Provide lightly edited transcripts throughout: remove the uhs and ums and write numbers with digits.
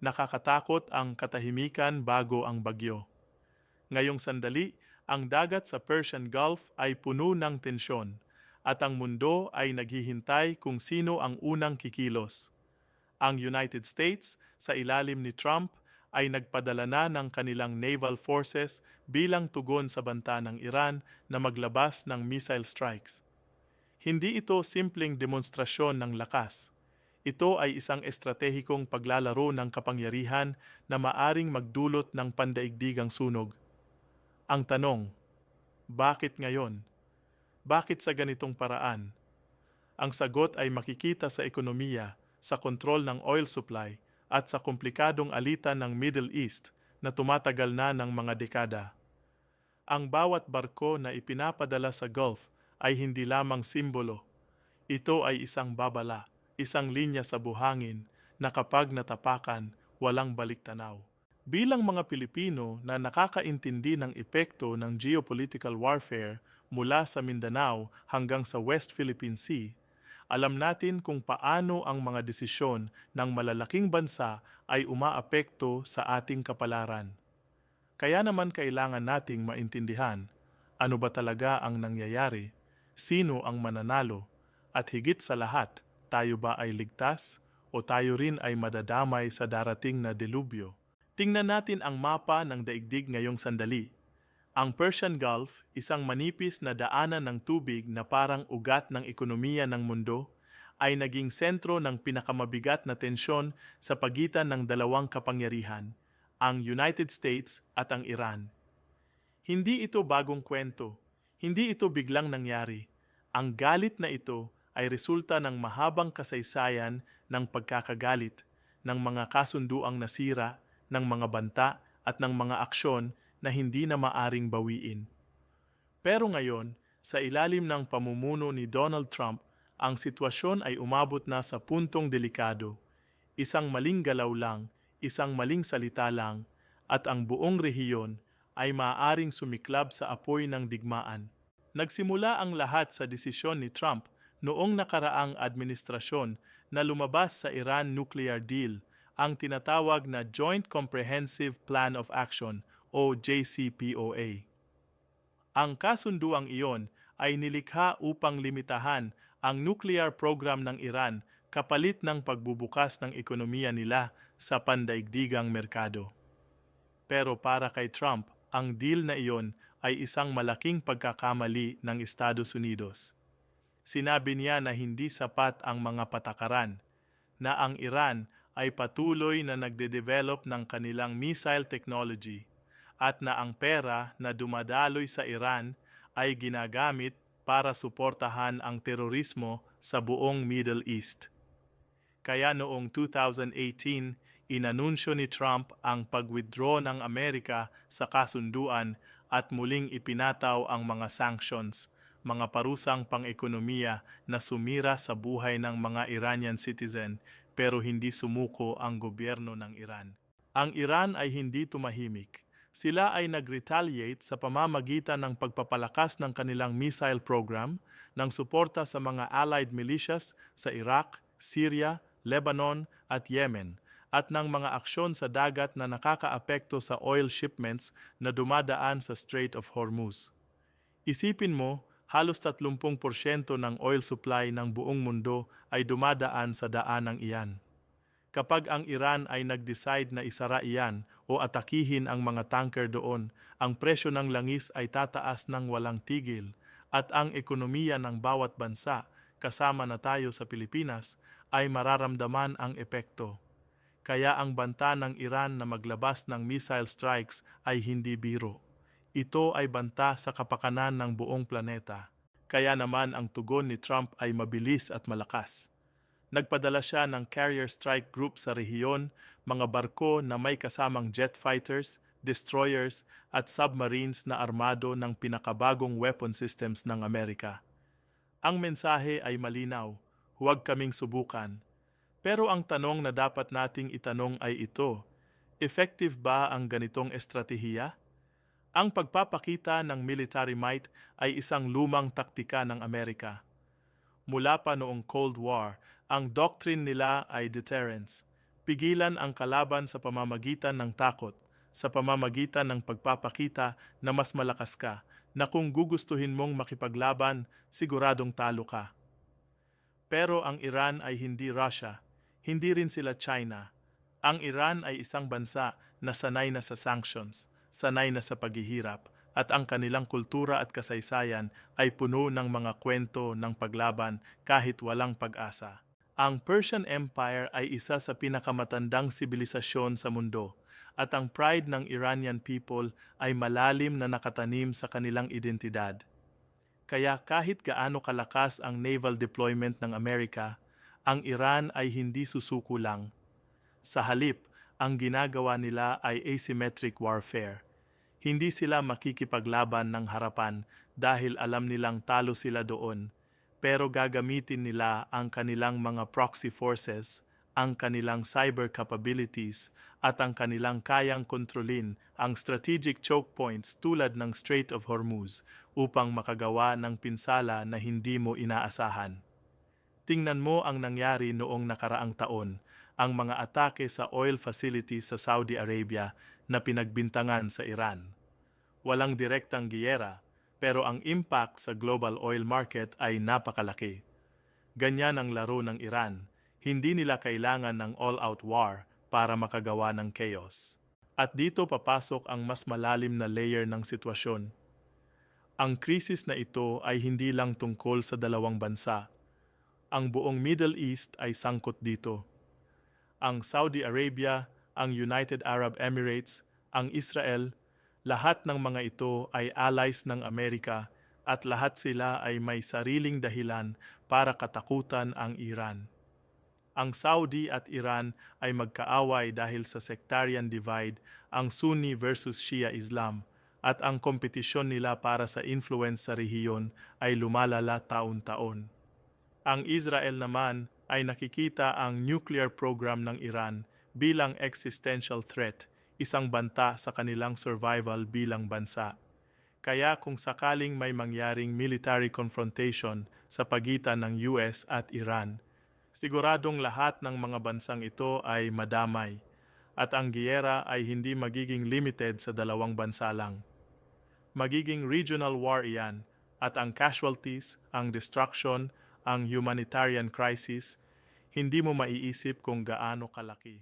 Nakakatakot ang katahimikan bago ang bagyo. Ngayong sandali, ang dagat sa Persian Gulf ay puno ng tensyon at ang mundo ay naghihintay kung sino ang unang kikilos. Ang United States, sa ilalim ni Trump, ay nagpadala na ng kanilang naval forces bilang tugon sa banta ng Iran na maglabas ng missile strikes. Hindi ito simpleng demonstrasyon ng lakas. Ito ay isang estratehikong paglalaro ng kapangyarihan na maaring magdulot ng pandaigdigang sunog. Ang tanong, bakit ngayon? Bakit sa ganitong paraan? Ang sagot ay makikita sa ekonomiya, sa kontrol ng oil supply, at sa komplikadong alitan ng Middle East na tumatagal na ng mga dekada. Ang bawat barko na ipinapadala sa Gulf ay hindi lamang simbolo. Ito ay isang babala, isang linya sa buhangin na kapag natapakan, walang baliktanaw. Bilang mga Pilipino na nakakaintindi ng epekto ng geopolitical warfare mula sa Mindanao hanggang sa West Philippine Sea, alam natin kung paano ang mga desisyon ng malalaking bansa ay umaapekto sa ating kapalaran. Kaya naman kailangan nating maintindihan ano ba talaga ang nangyayari, sino ang mananalo, at higit sa lahat, tayo ba ay ligtas o tayo rin ay madadamay sa darating na delubyo? Tingnan natin ang mapa ng daigdig ngayong sandali. Ang Persian Gulf, isang manipis na daanan ng tubig na parang ugat ng ekonomiya ng mundo, ay naging sentro ng pinakamabigat na tensyon sa pagitan ng dalawang kapangyarihan, ang United States at ang Iran. Hindi ito bagong kwento, hindi ito biglang nangyari. Ang galit na ito ay resulta ng mahabang kasaysayan ng pagkakagalit, ng mga kasunduang nasira, ng mga banta at ng mga aksyon na hindi na maaring bawiin. Pero ngayon, sa ilalim ng pamumuno ni Donald Trump, ang sitwasyon ay umabot na sa puntong delikado. Isang maling galaw lang, isang maling salita lang, at ang buong rehiyon ay maaaring sumiklab sa apoy ng digmaan. Nagsimula ang lahat sa desisyon ni Trump noong nakaraang administrasyon na lumabas sa Iran Nuclear Deal, ang tinatawag na Joint Comprehensive Plan of Action o JCPOA. Ang kasunduang iyon ay nilikha upang limitahan ang nuclear program ng Iran kapalit ng pagbubukas ng ekonomiya nila sa pandaigdigang merkado. Pero para kay Trump, ang deal na iyon ay isang malaking pagkakamali ng Estados Unidos. Sinabi niya na hindi sapat ang mga patakaran, na ang Iran ay patuloy na nagde-develop ng kanilang missile technology at na ang pera na dumadaloy sa Iran ay ginagamit para suportahan ang terorismo sa buong Middle East. Kaya noong 2018, inanunsyo ni Trump ang pag-withdraw ng Amerika sa kasunduan at muling ipinataw ang mga sanctions, mga parusang pang-ekonomiya na sumira sa buhay ng mga Iranian citizen pero hindi sumuko ang gobyerno ng Iran. Ang Iran ay hindi tumahimik. Sila ay nag-retaliate sa pamamagitan ng pagpapalakas ng kanilang missile program, ng suporta sa mga allied militias sa Iraq, Syria, Lebanon at Yemen, at ng mga aksyon sa dagat na nakakaapekto sa oil shipments na dumadaan sa Strait of Hormuz. Isipin mo, halos 30% ng oil supply ng buong mundo ay dumadaan sa daanang iyan. Kapag ang Iran ay nag-decide na isara iyan o atakihin ang mga tanker doon, ang presyo ng langis ay tataas ng walang tigil at ang ekonomiya ng bawat bansa, kasama na tayo sa Pilipinas, ay mararamdaman ang epekto. Kaya ang banta ng Iran na maglabas ng missile strikes ay hindi biro. Ito ay banta sa kapakanan ng buong planeta. Kaya naman ang tugon ni Trump ay mabilis at malakas. Nagpadala siya ng carrier strike group sa rehiyon, mga barko na may kasamang jet fighters, destroyers at submarines na armado ng pinakabagong weapon systems ng Amerika. Ang mensahe ay malinaw, huwag kaming subukan. Pero ang tanong na dapat nating itanong ay ito, effective ba ang ganitong estratehiya? Ang pagpapakita ng military might ay isang lumang taktika ng Amerika. Mula pa noong Cold War, ang doctrine nila ay deterrence. Pigilan ang kalaban sa pamamagitan ng takot, sa pamamagitan ng pagpapakita na mas malakas ka, na kung gugustuhin mong makipaglaban, siguradong talo ka. Pero ang Iran ay hindi Russia, hindi rin sila China. Ang Iran ay isang bansa na sanay na sa sanctions, sanay na sa paghihirap, at ang kanilang kultura at kasaysayan ay puno ng mga kwento ng paglaban kahit walang pag-asa. Ang Persian Empire ay isa sa pinakamatandang sibilisasyon sa mundo, at ang pride ng Iranian people ay malalim na nakatanim sa kanilang identidad. Kaya kahit gaano kalakas ang naval deployment ng Amerika, ang Iran ay hindi susuko lang. Sa halip, ang ginagawa nila ay asymmetric warfare. Hindi sila makikipaglaban ng harapan dahil alam nilang talo sila doon, pero gagamitin nila ang kanilang mga proxy forces, ang kanilang cyber capabilities, at ang kanilang kayang kontrolin ang strategic choke points tulad ng Strait of Hormuz upang makagawa ng pinsala na hindi mo inaasahan. Tingnan mo ang nangyari noong nakaraang taon, ang mga atake sa oil facilities sa Saudi Arabia na pinagbintangan sa Iran. Walang direktang giyera, pero ang impact sa global oil market ay napakalaki. Ganyan ang laro ng Iran. Hindi nila kailangan ng all-out war para makagawa ng chaos. At dito papasok ang mas malalim na layer ng sitwasyon. Ang krisis na ito ay hindi lang tungkol sa dalawang bansa. Ang buong Middle East ay sangkot dito. Ang Saudi Arabia, ang United Arab Emirates, ang Israel, lahat ng mga ito ay allies ng Amerika at lahat sila ay may sariling dahilan para katakutan ang Iran. Ang Saudi at Iran ay magkaaway dahil sa sectarian divide, ang Sunni versus Shia Islam, at ang kompetisyon nila para sa influence sa rehiyon ay lumalala taon-taon. Ang Israel naman ay nakikita ang nuclear program ng Iran bilang existential threat, isang banta sa kanilang survival bilang bansa. Kaya kung sakaling may mangyaring military confrontation sa pagitan ng US at Iran, siguradong lahat ng mga bansang ito ay madamay, at ang giyera ay hindi magiging limited sa dalawang bansa lang. Magiging regional war iyan, at ang casualties, ang destruction, ang humanitarian crisis, hindi mo maiisip kung gaano kalaki.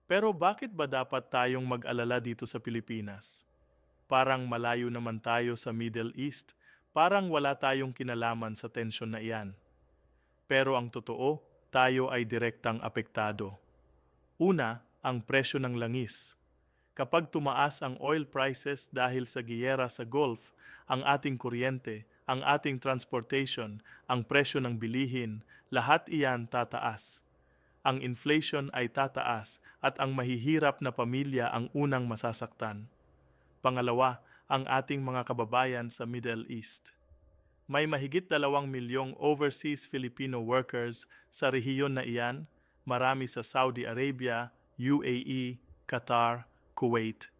Pero bakit ba dapat tayong mag-alala dito sa Pilipinas? Parang malayo naman tayo sa Middle East, parang wala tayong kinalaman sa tensyon na iyan. Pero ang totoo, tayo ay direktang apektado. Una, ang presyo ng langis. Kapag tumaas ang oil prices dahil sa giyera sa Gulf, ang ating kuryente, ang ating transportation, ang presyo ng bilihin, lahat iyan tataas. Ang inflation ay tataas at ang mahihirap na pamilya ang unang masasaktan. Pangalawa, ang ating mga kababayan sa Middle East. May mahigit 2 milyong overseas Filipino workers sa rehiyon na iyan, marami sa Saudi Arabia, UAE, Qatar, Kuwait.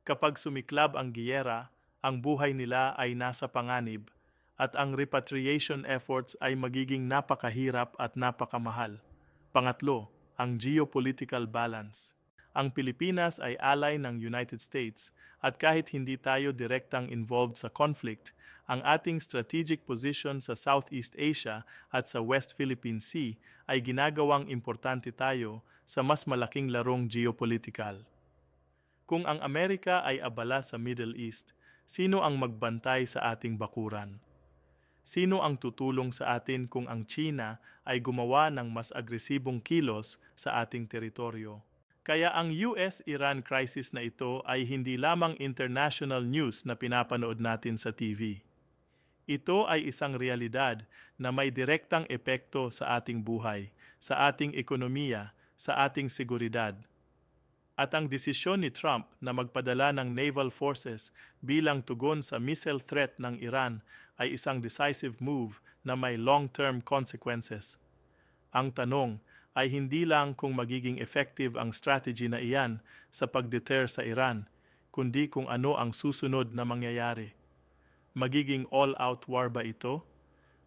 Kapag sumiklab ang giyera, ang buhay nila ay nasa panganib at ang repatriation efforts ay magiging napakahirap at napakamahal. Pangatlo, ang geopolitical balance. Ang Pilipinas ay ally ng United States at kahit hindi tayo direktang involved sa conflict, ang ating strategic position sa Southeast Asia at sa West Philippine Sea ay ginagawang importante tayo sa mas malaking larong geopolitical. Kung ang Amerika ay abala sa Middle East, sino ang magbantay sa ating bakuran? Sino ang tutulong sa atin kung ang China ay gumawa ng mas agresibong kilos sa ating teritoryo? Kaya ang US-Iran crisis na ito ay hindi lamang international news na pinapanood natin sa TV. Ito ay isang realidad na may direktang epekto sa ating buhay, sa ating ekonomiya, sa ating seguridad. At ang desisyon ni Trump na magpadala ng naval forces bilang tugon sa missile threat ng Iran ay isang decisive move na may long-term consequences. Ang tanong ay hindi lang kung magiging effective ang strategy na iyan sa pag-deter sa Iran, kundi kung ano ang susunod na mangyayari. Magiging all-out war ba ito?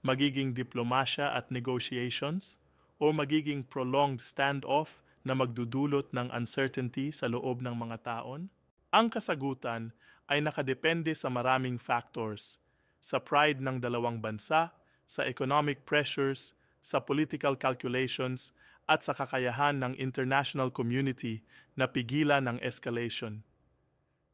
Magiging diplomasya at negotiations? O magiging prolonged standoff na magdudulot ng uncertainty sa loob ng mga taon? Ang kasagutan ay nakadepende sa maraming factors, sa pride ng dalawang bansa, sa economic pressures, sa political calculations, at sa kakayahan ng international community na pigilan ang escalation.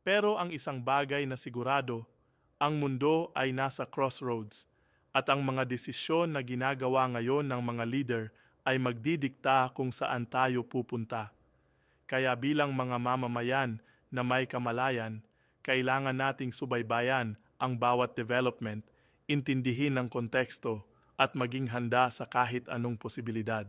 Pero ang isang bagay na sigurado, ang mundo ay nasa crossroads at ang mga desisyon na ginagawa ngayon ng mga leader ay magdidikta kung saan tayo pupunta. Kaya bilang mga mamamayan na may kamalayan, kailangan nating subaybayan ang bawat development, intindihin ang konteksto at maging handa sa kahit anong posibilidad.